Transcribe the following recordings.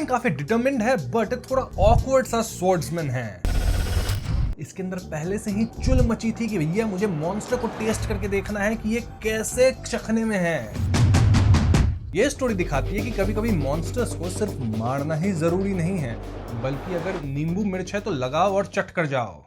टोडेन काफी डिटरमिन्ड है बट थोड़ा ऑकवर्ड सा स्वॉर्ड्समैन है। इसके अंदर पहले से ही चुल मची थी कि भैया मुझे मॉन्स्टर को टेस्ट करके देखना है कि ये कैसे चखने में है। ये स्टोरी दिखाती है कि कभी कभी मॉन्स्टर्स को सिर्फ मारना ही जरूरी नहीं है, बल्कि अगर नींबू मिर्च है तो लगाओ और चट कर जाओ।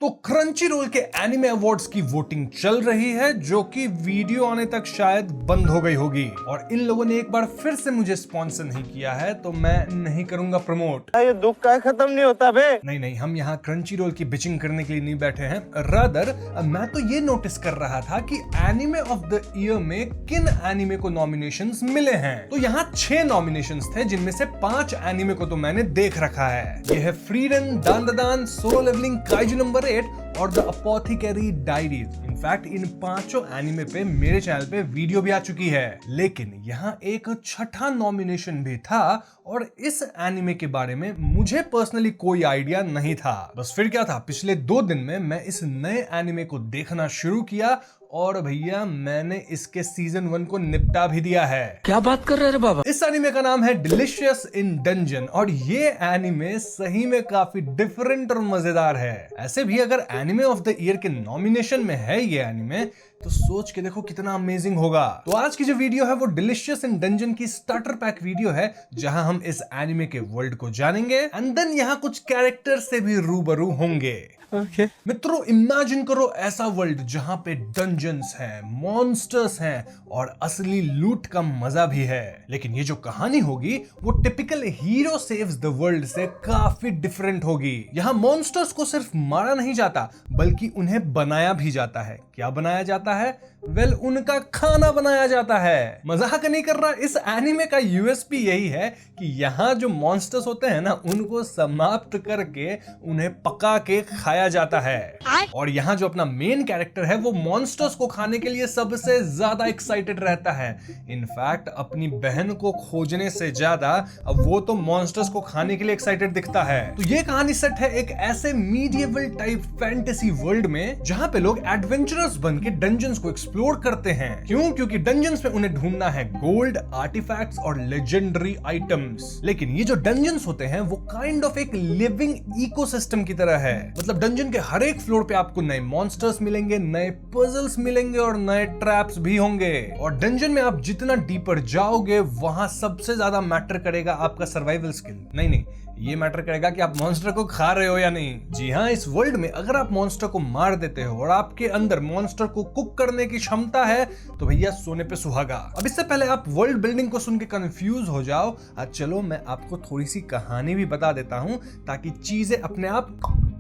तो क्रंची रोल के एनिमे अवार्ड्स की वोटिंग चल रही है, जो कि वीडियो आने तक शायद बंद हो गई होगी। और इन लोगों ने एक बार फिर से मुझे स्पॉन्सर नहीं किया है, तो मैं नहीं करूंगा प्रमोट। ये दुख का खत्म नहीं होता बे। नहीं, हम यहाँ क्रंची रोल की बिचिंग करने के लिए नहीं बैठे हैं। रादर मैं तो ये नोटिस कर रहा था कि एनिमे ऑफ द ईयर में किन एनिमे को नॉमिनेशंस मिले हैं। तो यहाँ 6 नॉमिनेशंस थे, जिनमें से 5 एनिमे को तो मैंने देख रखा है। ये है फ्रीडन, दान, सोलो लेवलिंग, काइजू नंबर 8 और द अपोथेकेरी डायरीज। इनफैक्ट इन 5 एनिमे पे मेरे चैनल पे वीडियो भी आ चुकी है। लेकिन यहाँ एक छठा नॉमिनेशन भी था और इस एनिमे के बारे में मुझे पर्सनली कोई आइडिया नहीं था। बस फिर क्या था, पिछले 2 दिन में मैं इस नए एनिमे को देखना शुरू किया और भैया मैंने इसके सीजन 1 को निपटा भी दिया है। क्या बात कर रहे रे बाबा। इस एनिमे का नाम है डिलीशियस इन डंजन और ये एनिमे सही में काफी डिफरेंट और मजेदार है। ऐसे भी अगर एनिमे ऑफ द ईयर के नॉमिनेशन में है ये एनिमे, तो सोच के देखो कितना अमेजिंग होगा। तो आज की जो वीडियो है वो डिलीशियस इन डंजन की स्टार्टर पैक वीडियो है, जहां हम इस एनिमे के वर्ल्ड को जानेंगे एंड देन यहाँ कुछ कैरेक्टर से भी रूबरू होंगे। मित्रों, इमेजिन करो ऐसा वर्ल्ड जहां पे डंजन्स हैं, मॉन्स्टर्स हैं और असली लूट का मजा भी है। लेकिन ये जो कहानी होगी वो typical hero saves the world से काफी डिफरेंट होगी। यहाँ मॉन्स्टर्स को सिर्फ मारा नहीं जाता, बल्कि उन्हें बनाया भी जाता है। क्या बनाया जाता है? वेल, उनका खाना बनाया जाता है। मजाक नहीं कर रहा, इस एनिमे का यूएसपी यही है कि यहाँ जो मॉन्स्टर्स होते हैं ना, उनको समाप्त करके उन्हें पका के खाया जाता है। और यहाँ जो अपना मेन कैरेक्टर है वो मॉन्स्टर्स को खाने के लिए सबसे ज्यादा एक्साइटेड रहता है। इनफैक्ट अपनी बहन को खोजने से ज्यादा अब वो तो मॉन्स्टर्स को खाने के लिए एक्साइटेड दिखता है। तो ये कहानी सेट है एक ऐसे मीडिएवल टाइप फैंटेसी वर्ल्ड में, जहाँ पे लोग एडवेंचरर्स बन के डंजन्स को एक्सप्लोर करते हैं। क्यों? क्योंकि डंजन्स में उन्हें ढूंढना है गोल्ड, आर्टिफैक्ट्स और लेजेंडरी आइटम्स। लेकिन ये जो डंजन्स होते हैं वो काइंड ऑफ एक लिविंग इकोसिस्टम की तरह है। मतलब डंजन के हर एक फ्लोर पे आपको नए मॉन्स्टर्स मिलेंगे, नए पजल्स मिलेंगे और नए ट्रैप्स भी होंगे। और डंजन में आप जितना डीपर जाओगे, वहां सबसे ज्यादा मैटर करेगा आपका सर्वाइवल स्किल। नहीं, ये मैटर करेगा कि आप मॉन्स्टर को खा रहे हो या नहीं। जी हाँ, इस वर्ल्ड में अगर आप मॉन्स्टर को मार देते हो और आपके अंदर मॉन्स्टर को कुक करने की क्षमता है, तो भैया सोने पे सुहागा। अब इससे पहले आप वर्ल्ड बिल्डिंग को सुन के कंफ्यूज हो जाओ, चलो मैं आपको थोड़ी सी कहानी भी बता देता हूं ताकि चीजें अपने आप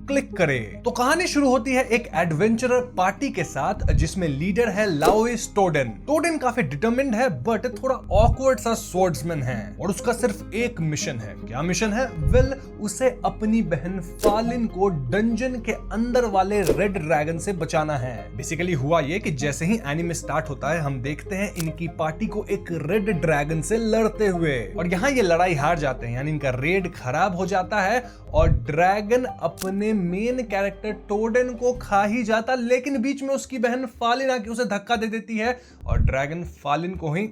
क्लिक करे। तो कहानी शुरू होती है एक एडवेंचरर पार्टी के साथ, जिसमें लीडर है लाओइस टोडेन। टोडेन काफी डिटरमिन्ड है बट थोड़ा ऑकवर्ड सा स्वॉर्ड्समैन है और उसका सिर्फ एक मिशन है। क्या मिशन है? वेल, उसे अपनी बहन फालिन को डंजन के अंदर वाले रेड ड्रैगन से बचाना है। बेसिकली हुआ ये कि जैसे ही एनिमे स्टार्ट होता है, हम देखते हैं इनकी पार्टी को एक रेड ड्रैगन से लड़ते हुए, और यहाँ ये लड़ाई हार जाते हैं, यानी इनका रेड खराब हो जाता है और ड्रैगन अपने मेन कैरेक्टर टोडेन को खा ही जाता। लेकिन बीच में उसकी बहन फालिन आके उसे धक्का दे देती है और ड्रैगन फालिन को ही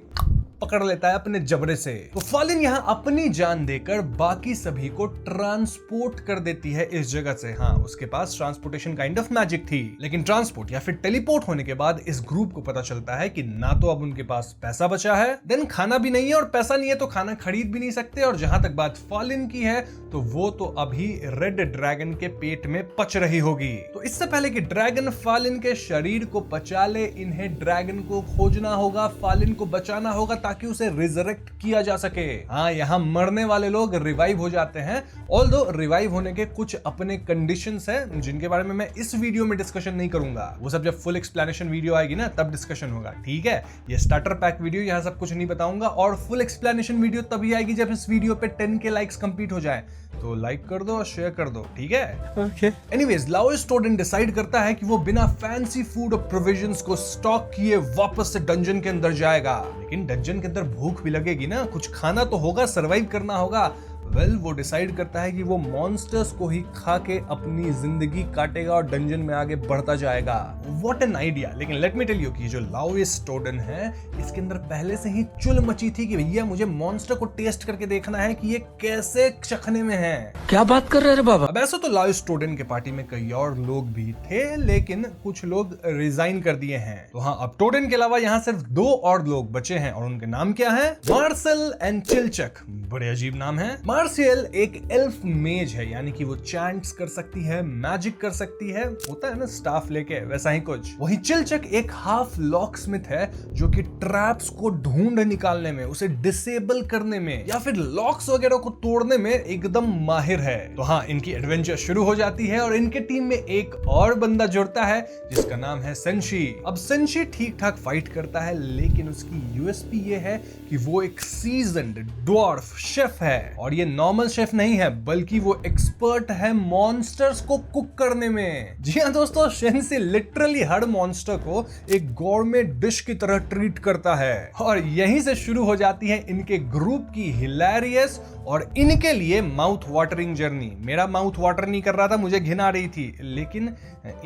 पकड़ लेता है अपने जबड़े से। तो फालिन यहाँ अपनी जान देकर बाकी सभी को ट्रांसपोर्ट कर देती है इस जगह से। हाँ, उसके पास ट्रांसपोर्टेशन काइंड ऑफ मैजिक थी। लेकिन ट्रांसपोर्ट या फिर टेलीपोर्ट होने के बाद इस ग्रुप को पता चलता है कि ना तो अब उनके पास पैसा बचा है, देन खाना भी नहीं है, और पैसा नहीं है तो खाना खरीद भी नहीं सकते। और जहां तक बात फालिन की है, तो वो तो अभी रेड ड्रैगन के पेट में पच रही होगी। तो इससे पहले कि ड्रैगन फालिन के शरीर को पचा ले, इन्हें ड्रैगन को खोजना होगा, फालिन को बचाना होगा ताकि उसे रिजरेक्ट किया जा सके। हाँ, यहाँ मरने वाले लोग रिवाइव हो जाते हैं, ऑल्दो रिवाइव होने के कुछ अपने कंडीशंस हैं, जिनके बारे में मैं इस वीडियो में डिस्कशन नहीं करूंगा। वो सब जब फुल एक्सप्लेनेशन वीडियो आएगी ना, तब डिस्कशन होगा। ठीक है, ये स्टार्टर पैक वीडियो, यहाँ सब कुछ नहीं बताऊंगा, और फुल एक्सप्लेनेशन वीडियो तभी आएगी जब इस वीडियो पे 10K लाइक्स कंप्लीट हो जाए। तो लाइक कर दो और शेयर कर दो, ठीक है? एनीवेज, लाओइस टोडेन डिसाइड करता है कि वो बिना फैंसी फूड और प्रोविजंस को स्टॉक किए वापस से डंजन के अंदर जाएगा। लेकिन डंजन के अंदर भूख भी लगेगी ना, कुछ खाना तो होगा, सरवाइव करना होगा। वेल, वो डिसाइड करता है कि वो मॉन्स्टर्स को ही खा के अपनी जिंदगी काटेगा और डंजन में आगे बढ़ता जाएगा। What an idea. लेकिन लेट मी टेल यू कि जो लाओइस्ट टोडन है इसके अंदर पहले से ही चुल मची थी कि भैया मुझे मॉन्स्टर को टेस्ट करके देखना है कि ये कैसे चखने में है। क्या बात कर रहे हैं बाबा। अब ऐसा तो लाओइस्ट टोडन के पार्टी में कई और लोग भी थे, लेकिन कुछ लोग रिजाइन कर दिए हैं। तो हाँ, अब टोडन के अलावा यहाँ सिर्फ 2 और लोग बचे हैं और उनके नाम क्या है? Marcel and Chilchuck. बड़े अजीब नाम है। मार्सियल एक एल्फ मेज है, यानी कि वो चैंट्स कर सकती है, मैजिक कर सकती है, होता है ना स्टाफ लेके, वैसा ही कुछ। वहीं चिलचक एक हाफ लॉकस्मिथ है जो कि ट्रैप्स को ढूंढ निकालने में, उसे डिसेबल करने में या फिर लॉक्स वगैरह को तोड़ने में एकदम माहिर है। तो हाँ, इनकी एडवेंचर शुरू हो जाती है और इनके टीम में एक और बंदा जुड़ता है जिसका नाम है सेंशी। अब सेंशी ठीक ठाक फाइट करता है, लेकिन उसकी यूएसपी ये है कि वो एक सीजन्ड ड्वार्फ शेफ है और ये नॉर्मल शेफ नहीं है, बल्कि वो एक्सपर्ट है मॉन्स्टर्स को कुक करने में। जी हाँ दोस्तों, सेंशी लिटरली हर मॉन्स्टर को एक गॉर्मेट डिश की तरह ट्रीट करता है और यहीं से शुरू हो जाती है इनके ग्रुप की हिलेरियस और इनके लिए माउथ वाटरिंग जर्नी। मेरा माउथ वाटर नहीं कर रहा था, मुझे घिन आ रही थी, लेकिन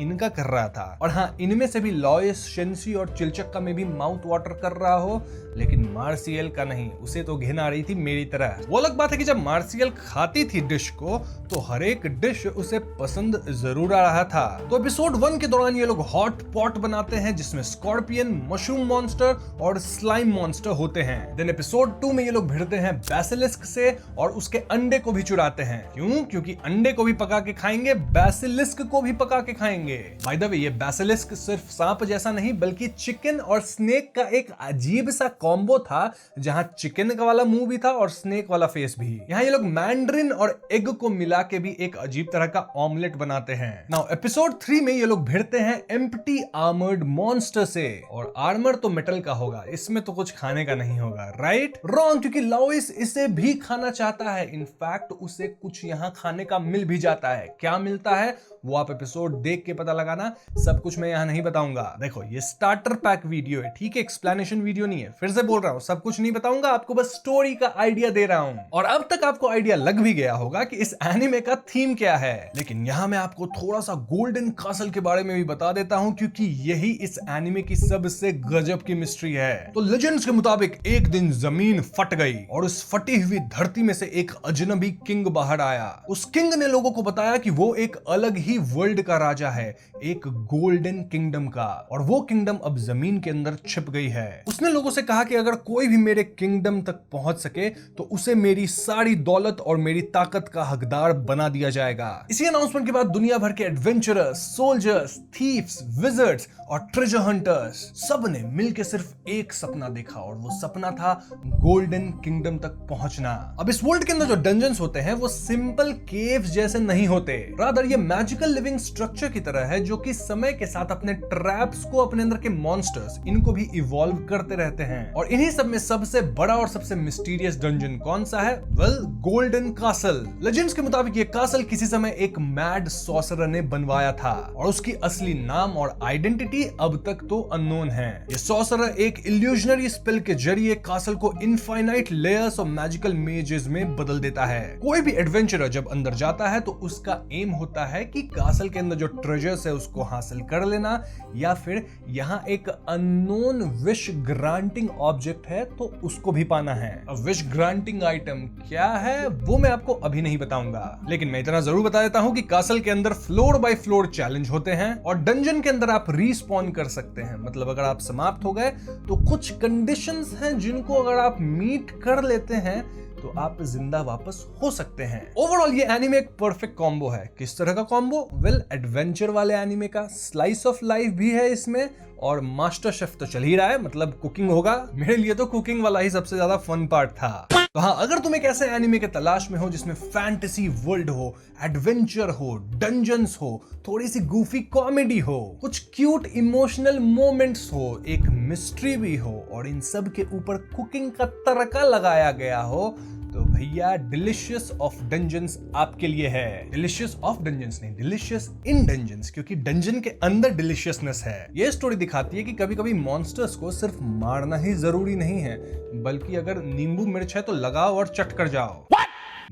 इनका कर रहा था। और हाँ, इनमें से भी लॉयस, शेंसी और चिलचक का में भी माउथ वाटर कर रहा हो, लेकिन मार्सियल का नहीं, उसे तो घिन आ रही थी मेरी तरह। वो अलग बात है कि जब मार्सियल खाती थी डिश को तो हर एक डिश उसे पसंद जरूर आ रहा था। तो एपिसोड 1 के दौरान ये लोग हॉट पॉट बनाते हैं जिसमें स्कॉर्पियन, मशरूम मॉन्स्टर और स्लाइम मॉन्स्टर होते हैं। देन एपिसोड 2 में ये लोग भिड़ते हैं बेसिलिस्क से और उसके अंडे को भी चुराते हैं। क्यों? क्योंकि अंडे को भी पका के खाएंगे, बेसिलिस्क को भी पका के खाएंगे। बाय द वे, ये बेसिलिस्क सिर्फ सांप जैसा नहीं बल्कि चिकन और स्नेक का एक अजीब सा कॉम्बो था, जहां चिकन का वाला मुंह भी था और स्नेक वाला फेस भी। यहाँ ये लोग मैंड्रिन और एग को मिला के भी एक अजीब तरह का ऑमलेट बनाते हैं। नाउ एपिसोड 3 में ये लोग भिड़ते हैं एम्प्टी आर्मर्ड मॉन्स्टर से, और आर्मर तो मेटल का होगा, इसमें तो कुछ खाने का नहीं होगा, राइट? रॉन्ग, क्योंकि लाओइस इसे भी खाना चाहता है। इनफैक्ट उसे कुछ यहाँ खाने का मिल भी जाता है। क्या मिलता है वो आप एपिसोड देख के पता लगाना, सब कुछ मैं यहाँ नहीं बताऊंगा। देखो, ये स्टार्टर पैक वीडियो है, ठीक है, एक्सप्लेनेशन वीडियो नहीं है। फिर से बोल रहा हूँ, सब कुछ नहीं बताऊंगा, आपको बस स्टोरी का आइडिया दे रहा हूँ। और अब तक आपको आइडिया लग भी गया होगा कि इस एनिमे का थीम क्या है, लेकिन यहाँ मैं आपको थोड़ा सा गोल्डन कासल के बारे में भी बता देता हूँ, क्योंकि यही इस एनिमे की सबसे गजब की मिस्ट्री है। तो लेजेंड्स के मुताबिक एक दिन जमीन फट गई और उस फटी हुई धरती में से एक अजनबी किंग बाहर आया। उस किंग ने लोगों को बताया कि वो एक अलग ही वर्ल्ड का राजा है, एक गोल्डन किंगडम का, और वो किंगडम अब जमीन के अंदर छिप गई है। उसने लोगों से कहा कि अगर कोई भी मेरे किंगडम तक पहुंच सके तो उसे मेरी सारी दौलत और मेरी ताकत का हकदार बना दिया जाएगा। इसी अनाउंसमेंट के बाद दुनिया भर के एडवेंचरर्स, सोल्जर्स, थीव्स, विजर्ड्स और ट्रेजर हंटर्स सब ने मिलकर सिर्फ एक सपना देखा, और वो सपना था गोल्डन किंगडम तक पहुंचना। अब इस वर्ल्ड के अंदर जो डंजन्स होते हैं वो सिंपल केव्स जैसे नहीं होते, रादर ये मैजिकल लिविंग स्ट्रक्चर की तरह है जो कि समय के साथ अपने ट्रैप्स को, अपने अंदर के मॉन्स्टर्स, इनको भी इवॉल्व करते रहते हैं। और इन्हीं सब में सबसे बड़ा और सबसे मिस्टीरियस डंजन कौन सा है? Well, golden castle. लेजेंड्स के मुताबिक ये कासल किसी समय एक मैड सॉर्सरर ने बनवाया था, और उसकी असली नाम और आइडेंटिटी अब तक तो अननोन है। ये सॉर्सरर एक इल्यूजनरी स्पेल के जरिए कासल को इनफाइनाइट लेयर्स और मैजिकल मेजेस में बदल देता है। कोई भी एडवेंचरर जब अंदर जाता है तो उसका एम होता है कि कासल के अंदर जो ट्रेजर्स है उसको हासिल कर लेना, या फिर यहाँ एक अननोन विश ग्रांटिंग ऑब्जेक्ट है तो उसको भी पाना है। अब विश ग्रांटिंग आइटम क्या है वो मैं आपको अभी नहीं बताऊंगा, लेकिन मैं इतना जरूर बता देता हूँ कि कासल के अंदर फ्लोर बाय फ्लोर चैलेंज होते हैं और डंजन के अंदर आप रीस्पॉन कर सकते हैं। मतलब अगर आप समाप्त हो गए तो कुछ कंडीशंस हैं जिनको अगर आप मीट कर लेते हैं तो आप जिंदा वापस हो सकते हैं। ओवरऑल ये एनिमे एक परफेक्ट कॉम्बो है। किस तरह का कॉम्बो? वेल, एडवेंचर वाले एनिमे का, स्लाइस ऑफ लाइफ भी है इसमें, और मास्टर शेफ तो चल ही रहा है, मतलब कुकिंग होगा। मेरे लिए तो कुकिंग वाला ही सबसे ज्यादा फन पार्ट था। तो हाँ, अगर तुम एक ऐसे एनिमे के तलाश में हो जिसमें फैंटेसी वर्ल्ड हो, एडवेंचर हो, डंजन्स हो, थोड़ी सी गूफी कॉमेडी हो, कुछ क्यूट इमोशनल मोमेंट्स हो, एक मिस्ट्री भी हो, और इन सब के ऊपर कुकिंग का तड़का लगाया गया हो, तो भैया डिलीशियस ऑफ डंजन्स आपके लिए है। डिलीशियस ऑफ डंजन्स नहीं, डिलीशियस इन डंजन्स, क्योंकि डंजन के अंदर डिलीशियसनेस है। ये स्टोरी दिखाती है कि कभी कभी मॉन्स्टर्स को सिर्फ मारना ही जरूरी नहीं है, बल्कि अगर नींबू मिर्च है तो लगाओ और चट कर जाओ।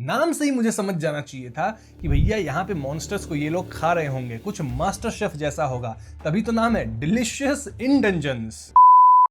नाम से ही मुझे समझ जाना चाहिए था कि भैया यहाँ पे मॉन्स्टर्स को ये लोग खा रहे होंगे, कुछ मास्टर शेफ जैसा होगा, तभी तो नाम है डिलीशियस इन डंजन्स।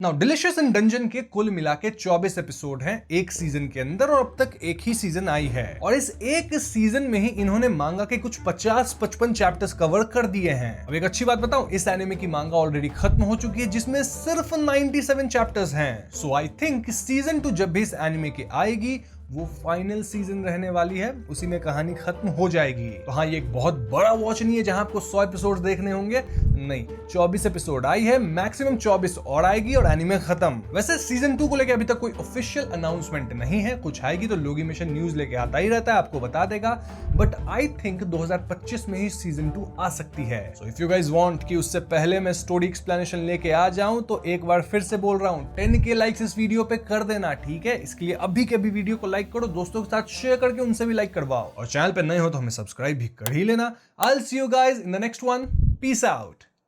नाउ डिलीशियस इन डंजन के कुल मिला के 24 एपिसोड हैं एक सीजन के अंदर, और अब तक एक ही सीजन आई है, और इस एक सीजन में ही इन्होंने मांगा के कुछ 50-55 चैप्टर्स कवर कर दिए हैं। अब एक अच्छी बात बताऊं, इस एनिमे की मांगा ऑलरेडी खत्म हो चुकी है, जिसमें सिर्फ 97 चैप्टर्स हैं। सो आई थिंक सीजन 2 जब भी इस एनिमे की आएगी वो फाइनल सीजन रहने वाली है, उसी में कहानी खत्म हो जाएगी। तो हाँ, ये एक बहुत बड़ा वॉच नहीं है जहां आपको 100 एपिसोड देखने होंगे, नहीं, 24 एपिसोड आई है, मैक्सिमम 24 और आएगी और एनिमे खत्म। वैसे सीजन 2 को लेकर अभी तक कोई ऑफिशियल अनाउंसमेंट नहीं है, कुछ आएगी तो लोगी मिशन न्यूज लेके आता ही रहता है, आपको बता देगा, बट आई थिंक 2025 में ही सीजन 2 आ सकती है। So if you guys want कि उससे पहले मैं स्टोरी एक्सप्लेनेशन लेके आ जाऊं तो एक बार फिर से बोल रहा हूं, 10K लाइक्स इस वीडियो पे कर देना, ठीक है? इसके लिए अभी के अभी वीडियो को लाइक करो, दोस्तों के साथ शेयर करके उनसे भी लाइक करवाओ, और चैनल पे नए हो तो हमें सब्सक्राइब भी कर ही लेना। I will see you guys in the next one, peace out.